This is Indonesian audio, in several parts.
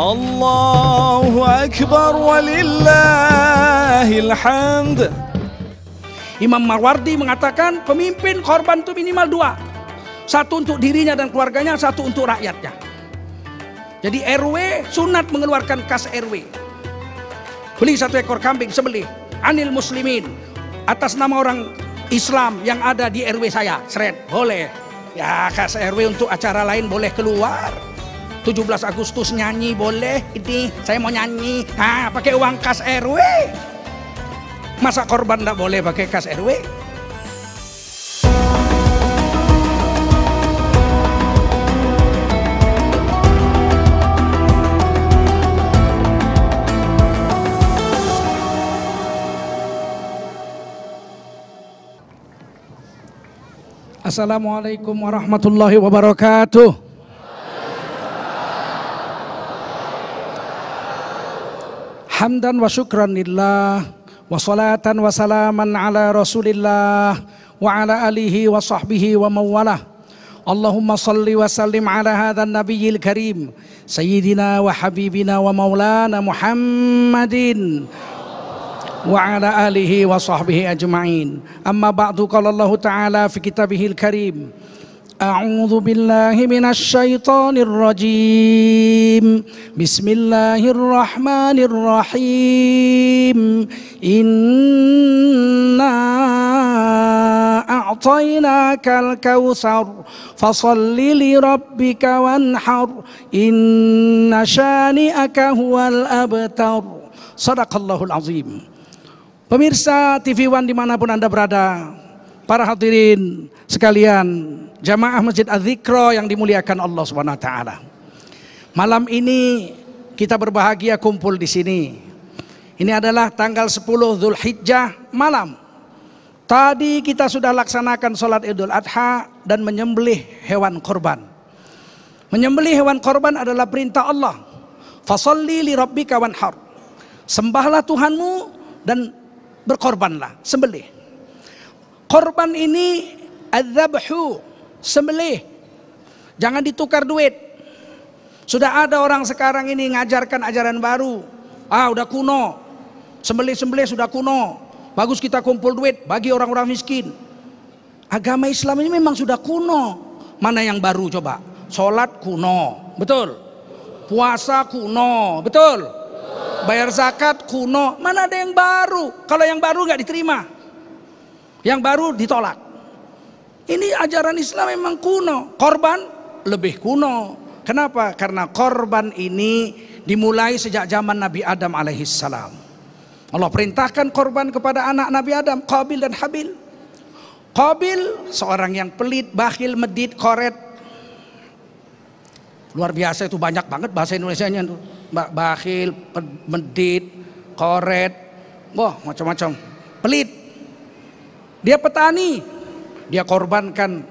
Allahu Akbar walillahil hamd. Imam Mawardi mengatakan pemimpin korban itu minimal dua. Satu untuk dirinya dan keluarganya, satu untuk rakyatnya. Jadi RW sunat mengeluarkan kas RW. Beli 1 ekor kambing sembelih anil muslimin atas nama orang Islam yang ada di RW saya. Seret, boleh. Ya kas RW untuk acara lain boleh keluar. 17 Agustus nyanyi boleh. Ini saya mau nyanyi. Nah, pakai uang kas RW. Masa korban tidak boleh pakai kas RW? Assalamualaikum warahmatullahi wabarakatuh. Hamdan wa syukran lillah wa salatan wa salaman ala rasulillah wa ala alihi wa sahbihi wa mawalah. Allahumma salli wa sallim ala hadha nabiyil karim sayyidina wa habibina wa maulana Muhammadin wa ala alihi wa sahbihi ajma'in. Amma ba'du, qala Allah ta'ala fi kitabihil karim, a'udzu billahi minasy syaithanir rajim. Bismillahirrahmanirrahim. Inna a'tainakal kautsar fasholli li rabbika wanhar inna syani'aka huwal abtar. Shadaqallahul azim. Pemirsa TV One dimanapun Anda berada, para hadirin sekalian, jamaah Masjid Az-Zikra yang dimuliakan Allah Subhanahu wa taala. Malam ini kita berbahagia kumpul di sini. Ini adalah tanggal 10 Zulhijjah malam. Tadi kita sudah laksanakan sholat Idul Adha dan menyembelih hewan korban. Menyembelih hewan korban adalah perintah Allah. Fasholli li rabbika wanhar. Sembahlah Tuhanmu dan berkorbanlah, sembelih. Korban ini adzabhu, sembelih. Jangan ditukar duit. Sudah ada orang sekarang ini ngajarkan ajaran baru. Udah kuno. Sembelih-sembelih sudah kuno. Bagus kita kumpul duit bagi orang-orang miskin. Agama Islam ini memang sudah kuno. Mana yang baru coba? Sholat kuno, betul. Puasa kuno, betul. Bayar zakat kuno, mana ada yang baru? Kalau yang baru nggak diterima, yang baru ditolak. Ini ajaran Islam memang kuno. Korban lebih kuno. Kenapa? Karena korban ini dimulai sejak zaman Nabi Adam alaihissalam. Allah perintahkan korban kepada anak Nabi Adam, Qabil dan Habil. Qabil seorang yang pelit, bakhil, medit, koret. Luar biasa, itu banyak banget bahasa Indonesianya tuh. Bakhil, medit, koret, wah macam-macam, pelit. Dia petani, dia korbankan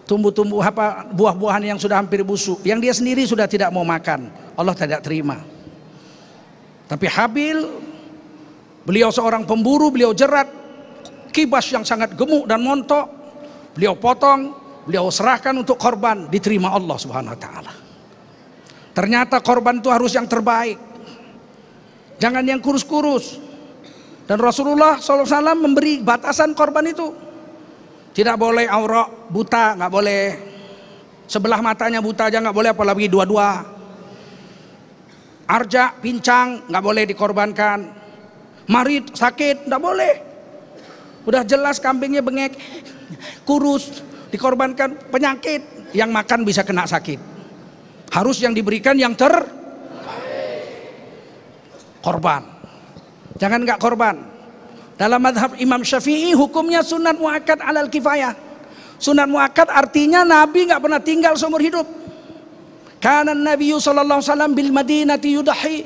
tumbuh-tumbuh buah-buahan yang sudah hampir busuk, yang dia sendiri sudah tidak mau makan. Allah tidak terima. Tapi Habil, beliau seorang pemburu, beliau jerat kibas yang sangat gemuk dan montok, beliau potong, beliau serahkan untuk korban, diterima Allah Subhanahu wa taala. Ternyata korban itu harus yang terbaik, jangan yang kurus-kurus. Dan Rasulullah SAW memberi batasan korban itu. Tidak boleh aurak buta, nggak boleh. Sebelah matanya buta aja nggak boleh, apalagi dua-dua. Arja, pincang, nggak boleh dikorbankan. Marid, sakit, nggak boleh. Udah jelas kambingnya bengek, kurus, dikorbankan. Penyakit, yang makan bisa kena sakit. Harus yang diberikan yang korban. Jangan nggak korban. Dalam mazhab Imam Syafi'i hukumnya sunat muakkad alal kifayah. Sunat muakkad artinya Nabi nggak pernah tinggal seumur hidup. Karena Nabi sallallahu alaihi wasallam bil Madinati yudahi.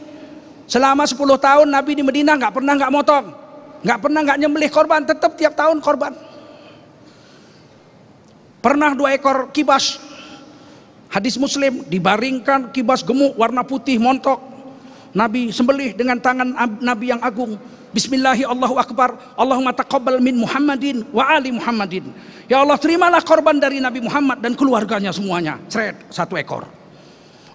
Selama 10 tahun Nabi di Madinah nggak pernah nggak motong, nggak pernah nggak nyembelih korban, tetap tiap tahun korban. Pernah 2 ekor kibas. Hadis Muslim, dibaringkan kibas gemuk warna putih montok. Nabi sembelih dengan tangan Nabi yang agung. Bismillahi Allahu Akbar. Allahumma taqabbal min Muhammadin wa ali Muhammadin. Ya Allah, terimalah korban dari Nabi Muhammad dan keluarganya semuanya. Seret, 1 ekor.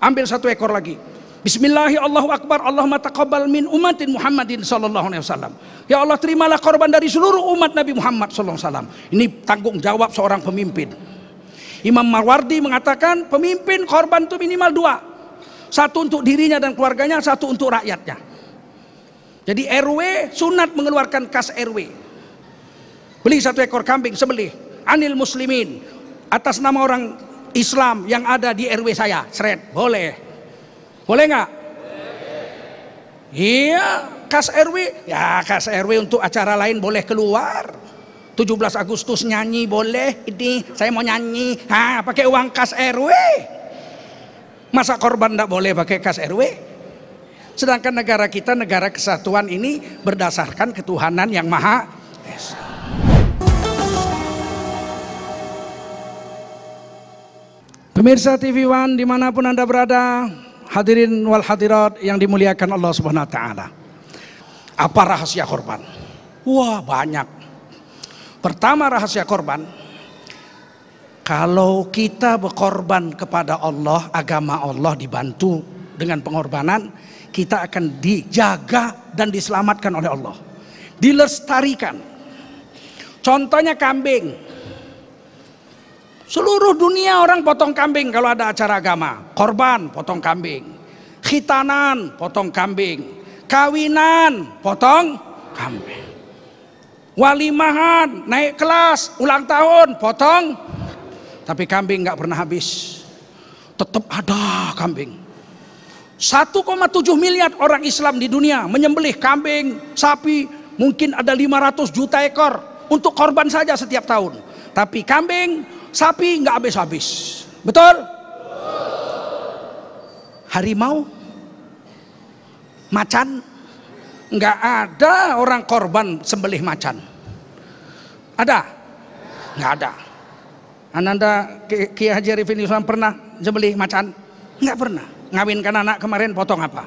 Ambil 1 ekor lagi. Bismillahi Allahu Akbar, Allahumma taqabbal min umatin Muhammadin sallallahu alaihi wasallam. Ya Allah, terimalah korban dari seluruh umat Nabi Muhammad sallallahu alaihi wasallam. Ini tanggung jawab seorang pemimpin. Imam Mawardi mengatakan pemimpin korban itu minimal dua. Satu untuk dirinya dan keluarganya, satu untuk rakyatnya. Jadi RW sunat mengeluarkan kas RW. Beli 1 ekor kambing, sembelih anil muslimin, atas nama orang Islam yang ada di RW saya. Seret, boleh. Boleh nggak? Iya, kas RW. Ya, kas RW untuk acara lain boleh keluar. 17 Agustus nyanyi boleh. Ini saya mau nyanyi. Pakai uang kas RW. Masa korban nggak boleh pakai kas RW? Sedangkan negara kita, negara kesatuan ini berdasarkan ketuhanan yang Maha Esa. Pemirsa TV One dimanapun Anda berada, hadirin wal hadirat yang dimuliakan Allah Subhanahu wa taala. Apa rahasia korban? Wah, banyak. Pertama rahasia korban, kalau kita berkorban kepada Allah, agama Allah dibantu dengan pengorbanan, kita akan dijaga dan diselamatkan oleh Allah. Dilestarikan. Contohnya kambing. Seluruh dunia orang potong kambing kalau ada acara agama. Korban, potong kambing. Khitanan, potong kambing. Kawinan, potong kambing. Walimahan, naik kelas, ulang tahun, potong. Tapi kambing nggak pernah habis. Tetap ada kambing. 1,7 miliar orang Islam di dunia menyembelih kambing, sapi, mungkin ada 500 juta ekor untuk korban saja setiap tahun. Tapi kambing, sapi nggak habis-habis. Betul? Harimau, macan, nggak ada orang korban sembelih macan. Ada? Nggak ada. Ananda Kiai Haji Arifin Yusuf pernah sembelih macan? Nggak pernah. Ngawinkan anak kemarin potong apa?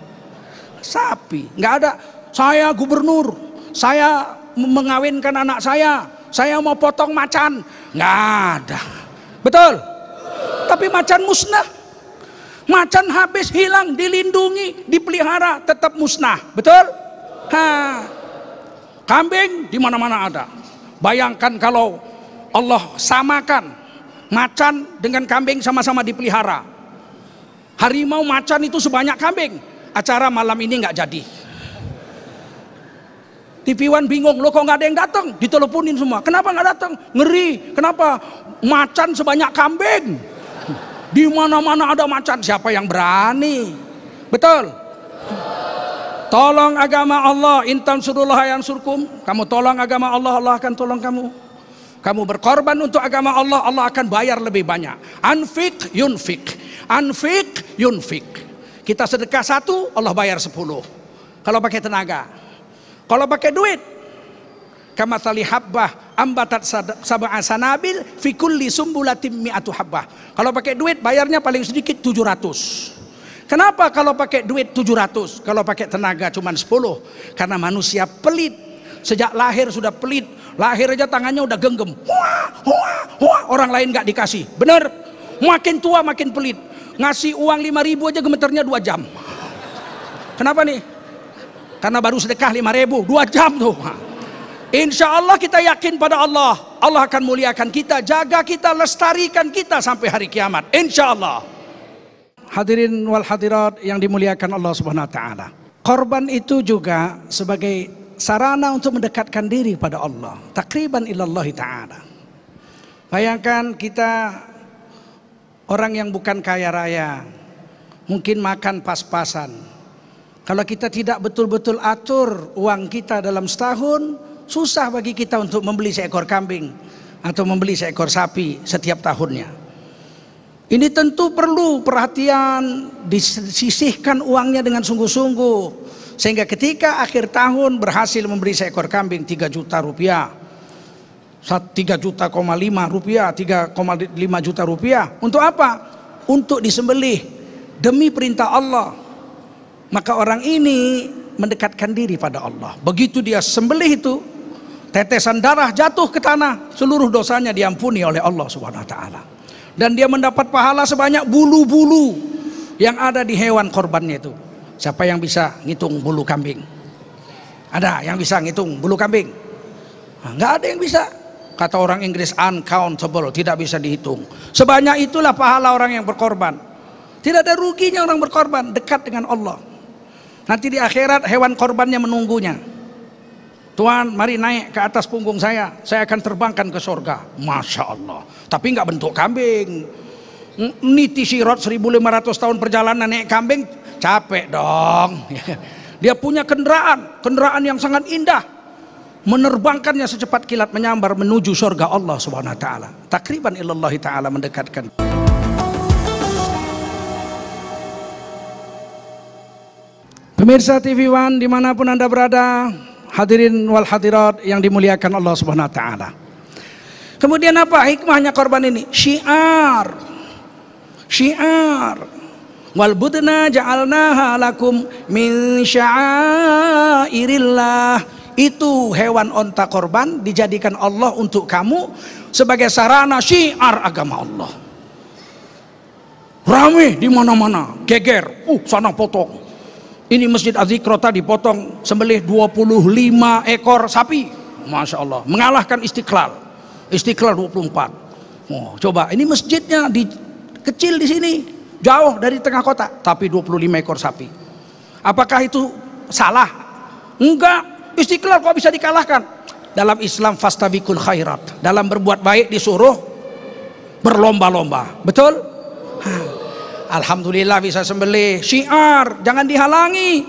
Sapi. Nggak ada. Saya gubernur, saya mengawinkan anak saya mau potong macan. Nggak ada. Betul? Tapi macan musnah. Macan habis, hilang, dilindungi, dipelihara, tetap musnah. Betul? Kambing di mana-mana ada. Bayangkan kalau Allah samakan macan dengan kambing sama-sama dipelihara. Harimau macan itu sebanyak kambing. Acara malam ini nggak jadi. TV One bingung, loh kok nggak ada yang datang? Diteleponin semua. Kenapa nggak datang? Ngeri. Kenapa? Macan sebanyak kambing. Di mana-mana ada macan. Siapa yang berani? Betul? Tolong agama Allah. Intan surullah yang surkum. Kamu tolong agama Allah, Allah akan tolong kamu. Kamu berkorban untuk agama Allah, Allah akan bayar lebih banyak. Anfik yunfik. Anfik yunfik. Kita sedekah 1, Allah bayar 10. Kalau pakai tenaga. Kalau pakai duit, kamatsali habbah ambatat sab'a sanabil fi kulli sumbulatin mi'atu habbah. Kalau pakai duit bayarnya paling sedikit 700. Kenapa kalau pakai duit 700? Kalau pakai tenaga cuma 10? Karena manusia pelit. Sejak lahir sudah pelit. Lahir aja tangannya udah genggam. Orang lain gak dikasih. Bener? Makin tua makin pelit. Ngasih uang 5.000 aja gemeternya 2 jam. Kenapa nih? Karena baru sedekah 5.000, 2 jam tuh. Insya Allah kita yakin pada Allah. Allah akan muliakan kita, jaga kita, lestarikan kita sampai hari kiamat. Insya Allah. Hadirin wal hadirat yang dimuliakan Allah Subhanahu wa taala. Korban itu juga sebagai sarana untuk mendekatkan diri pada Allah. Takriban ilallahi ta'ala. Bayangkan kita orang yang bukan kaya raya, mungkin makan pas-pasan. Kalau kita tidak betul-betul atur uang kita dalam setahun, susah bagi kita untuk membeli seekor kambing atau membeli seekor sapi setiap tahunnya. Ini tentu perlu perhatian, disisihkan uangnya dengan sungguh-sungguh. Sehingga ketika akhir tahun berhasil membeli seekor kambing 3 juta rupiah, 3,5 juta rupiah, 3,5 juta rupiah. Untuk apa? Untuk disembelih demi perintah Allah. Maka orang ini mendekatkan diri pada Allah. Begitu dia sembelih itu, tetesan darah jatuh ke tanah, seluruh dosanya diampuni oleh Allah Subhanahu wa taala. Dan dia mendapat pahala sebanyak bulu-bulu yang ada di hewan korbannya itu. Siapa yang bisa ngitung bulu kambing? Ada yang bisa ngitung bulu kambing? Nah, nggak ada yang bisa. Kata orang Inggris uncountable, tidak bisa dihitung. Sebanyak itulah pahala orang yang berkorban. Tidak ada ruginya orang berkorban, dekat dengan Allah. Nanti di akhirat hewan korbannya menunggunya. Tuhan, mari naik ke atas punggung saya akan terbangkan ke surga. Masya Allah. Tapi nggak bentuk kambing. Niti sirot 1500 tahun perjalanan naik kambing, capek dong. Dia punya kendaraan yang sangat indah, menerbangkannya secepat kilat menyambar menuju surga Allah Subhanahu wa taala. Takriban ilallah taala, mendekatkan. Pemirsa TV One dimanapun Anda berada, hadirin wal hadirat yang dimuliakan Allah Subhanahu wa taala. Kemudian apa hikmahnya korban ini? Syiar. Wal budna ja'alnaha lakum min sya'airillah. Itu hewan onta korban dijadikan Allah untuk kamu sebagai sarana syiar agama Allah. Rame di mana-mana, geger, sana potong. Ini Masjid Az-Zikra tadi potong sembelih 25 ekor sapi. Masya Allah, mengalahkan Istiqlal 24. Oh, coba ini masjidnya kecil di sini, jauh dari tengah kota, tapi 25 ekor sapi. Apakah itu salah? Enggak. Istiqlal kok bisa dikalahkan? Dalam Islam fastabiqul khairat. Dalam berbuat baik disuruh berlomba-lomba. Betul? Alhamdulillah bisa sembelih. Syiar, jangan dihalangi.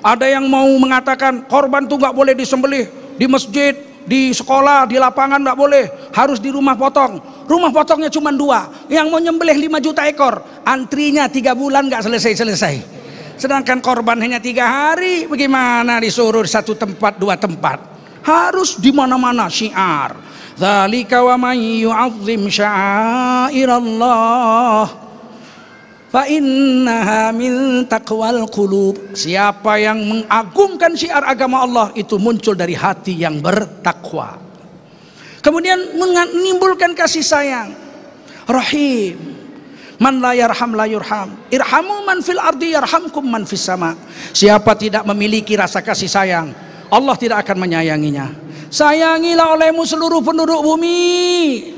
Ada yang mau mengatakan korban tuh nggak boleh disembelih di masjid, di sekolah, di lapangan nggak boleh, harus di rumah potong. Rumah potongnya cuma 2, yang mau nyembelih 5 juta ekor, antrinya 3 bulan nggak selesai. Sedangkan korban hanya 3 hari, bagaimana disuruh 1 tempat 2 tempat? Harus di mana-mana syiar. Dzalika wa may yu'azzim sya'airallah fa innaha min taqwal qulub. Siapa yang mengagungkan syiar agama Allah itu muncul dari hati yang bertakwa. Kemudian menimbulkan kasih sayang. Rahim. Man la yarham la yurham. Irhamu man fil ardi yarhamkum man fis sama. Siapa tidak memiliki rasa kasih sayang, Allah tidak akan menyayanginya. Sayangilah olehmu seluruh penduduk bumi,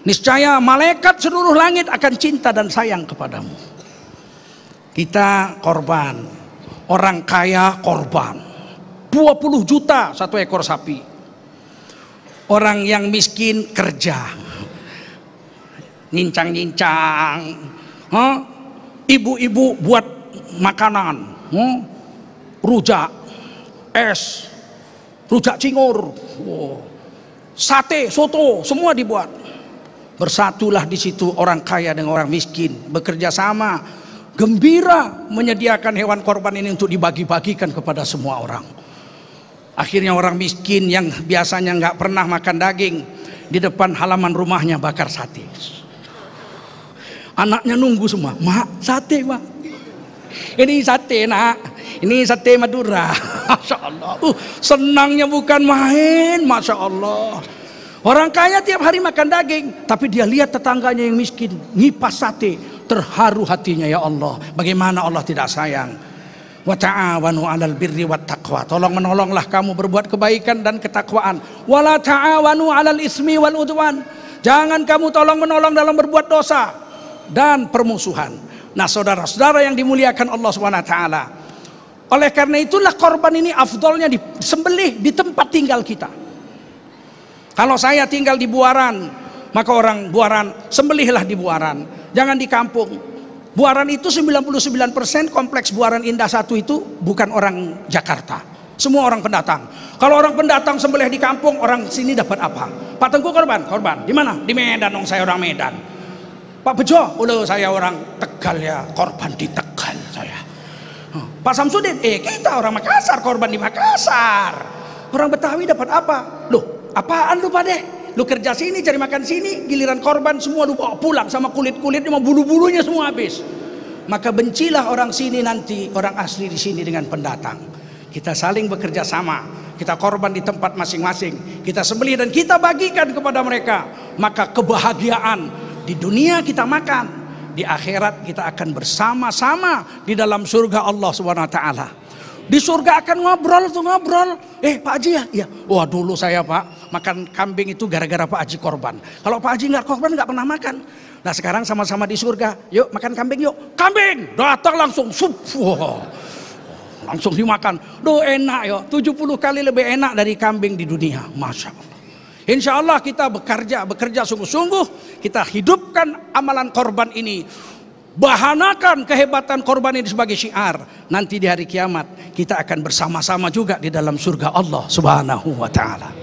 niscaya malaikat seluruh langit akan cinta dan sayang kepadamu. Kita korban, orang kaya korban 20 juta 1 ekor sapi. Orang yang miskin kerja, nyincang-nyincang. Ibu-ibu buat makanan, rujak, es, rujak cingur, sate, soto, semua dibuat. Bersatulah di situ orang kaya dengan orang miskin, bekerja sama, gembira menyediakan hewan korban ini untuk dibagi-bagikan kepada semua orang. Akhirnya orang miskin yang biasanya nggak pernah makan daging, di depan halaman rumahnya bakar sate. Anaknya nunggu semua, mak sate mak. Ini sate nak, ini sate Madura. Masya Allah, senangnya bukan main, Masya Allah. Orang kaya tiap hari makan daging, tapi dia lihat tetangganya yang miskin ngipas sate, terharu hatinya. Ya Allah, bagaimana Allah tidak sayang? Wa ta'awanu 'alal birri wat taqwa. Tolong menolonglah kamu berbuat kebaikan dan ketakwaan. Wa la ta'awanu 'alal ismi wal udwan. Jangan kamu tolong menolong dalam berbuat dosa dan permusuhan. Nah, saudara-saudara yang dimuliakan Allah Subhanahu wa taala, oleh karena itulah korban ini afdolnya disembelih di tempat tinggal kita. Kalau saya tinggal di Buaran, maka orang Buaran sembelihlah di Buaran, jangan di kampung. Buaran itu 99% kompleks Buaran Indah 1 itu bukan orang Jakarta, semua orang pendatang. Kalau orang pendatang sembelih di kampung, orang sini dapat apa? Pak Tengku korban di mana? Di Medan, dong saya orang Medan. Pak Bejo, saya orang Tegal ya, korban di Tegal saya. Pak Samsudin, kita orang Makassar, korban di Makassar. Orang Betawi dapat apa? Loh, apaan lu Pak deh? Lu kerja sini, cari makan sini, giliran korban semua lu bawa pulang sama kulit-kulitnya, sama bulu-bulunya semua habis. Maka bencilah orang sini nanti, orang asli di sini dengan pendatang. Kita saling bekerja sama, kita korban di tempat masing-masing, kita sembelih dan kita bagikan kepada mereka. Maka kebahagiaan di dunia kita makan, di akhirat kita akan bersama-sama di dalam surga Allah Subhanahu wa taala. Di surga akan ngobrol. Pak Haji ya? Iya. Wah, dulu saya Pak makan kambing itu gara-gara Pak Haji korban. Kalau Pak Haji nggak korban nggak pernah makan. Nah sekarang sama-sama di surga. Yuk makan kambing yuk. Kambing datang langsung sup. Wow. Langsung dimakan. Duh enak yuk. 70 kali lebih enak dari kambing di dunia. Masya Allah. Insya Allah kita bekerja sungguh-sungguh. Kita hidupkan amalan korban ini. Bahanakan kehebatan korban ini sebagai syiar. Nanti di hari kiamat kita akan bersama-sama juga di dalam surga Allah Subhanahu wa ta'ala.